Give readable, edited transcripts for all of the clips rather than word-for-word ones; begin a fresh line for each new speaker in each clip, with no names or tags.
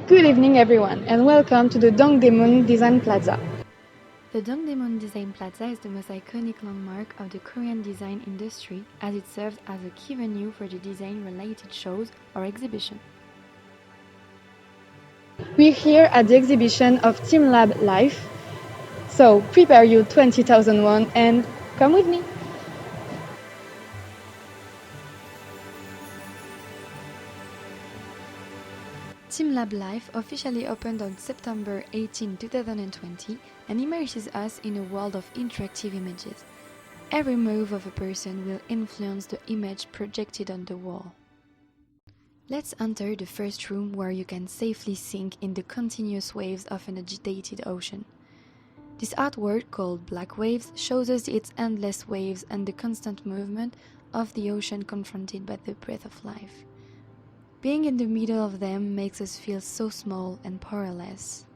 Good evening, everyone, and welcome to the Dongdaemun Design Plaza.
The Dongdaemun Design Plaza is the most iconic landmark of the Korean design industry as it serves as a key venue for the design-related shows or exhibitions.
We're here at the exhibition of TeamLab Life, so prepare your 20,001 and come with me.
TeamLab Life officially opened on September 18, 2020 and immerses us in a world of interactive images. Every move of a person will influence the image projected on the wall. Let's enter the first room where you can safely sink in the continuous waves of an agitated ocean. This artwork, called Black Waves, shows us its endless waves and the constant movement of the ocean confronted by the breath of life. Being in the middle of them makes us feel so small and powerless.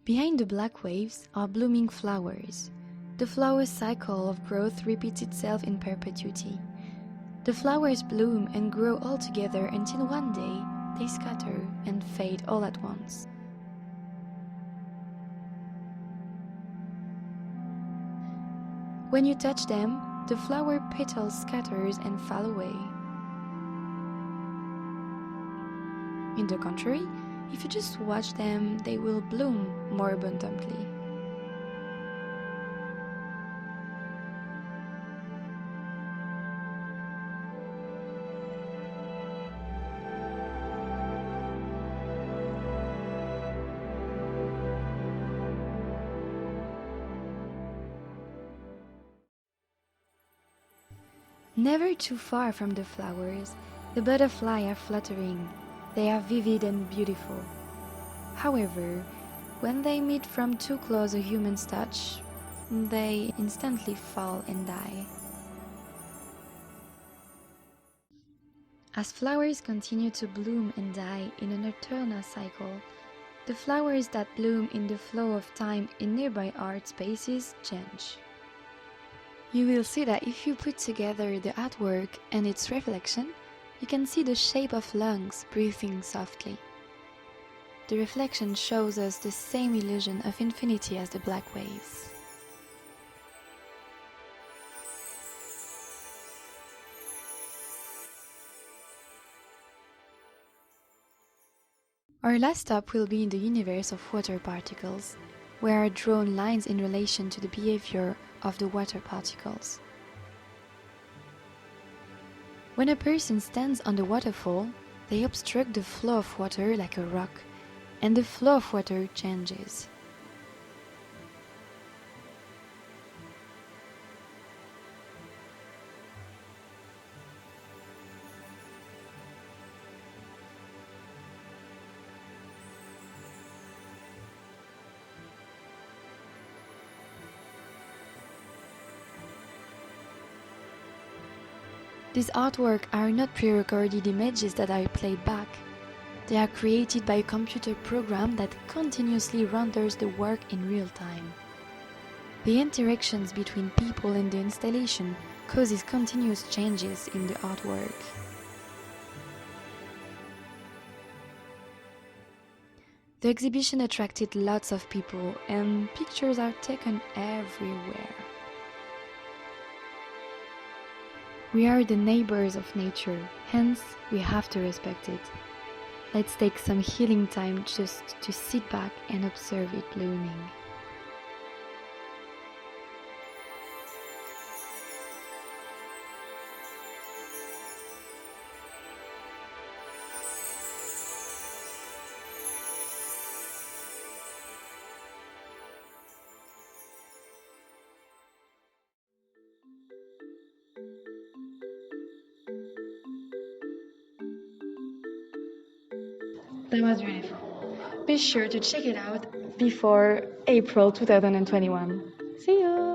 Behind the black waves are blooming flowers. The flower cycle of growth repeats itself in perpetuity. The flowers bloom and grow all together until one day they scatter and fade all at once. When you touch them, the flower petals scatters and fall away. In the contrary, if you just watch them, they will bloom more abundantly. Never too far from the flowers, the butterflies are fluttering. They are vivid and beautiful. However, when they meet from too close a human's touch, they instantly fall and die. As flowers continue to bloom and die in an eternal cycle, the flowers that bloom in the flow of time in nearby art spaces change. You will see that if you put together the artwork and its reflection, you can see the shape of lungs breathing softly. The reflection shows us the same illusion of infinity as the black waves. Our last stop will be in the universe of water particles, where are drawn lines in relation to the behavior of the water particles. When a person stands on the waterfall, they obstruct the flow of water like a rock, and the flow of water changes. These artworks are not pre-recorded images that are played back. They are created by a computer program that continuously renders the work in real time. The interactions between people and the installation causes continuous changes in the artwork. The exhibition attracted lots of people and pictures are taken everywhere. We are the neighbors of nature, hence we have to respect it. Let's take some healing time just to sit back and observe it blooming.
That was beautiful. Be sure to check it out before April 2021. See you!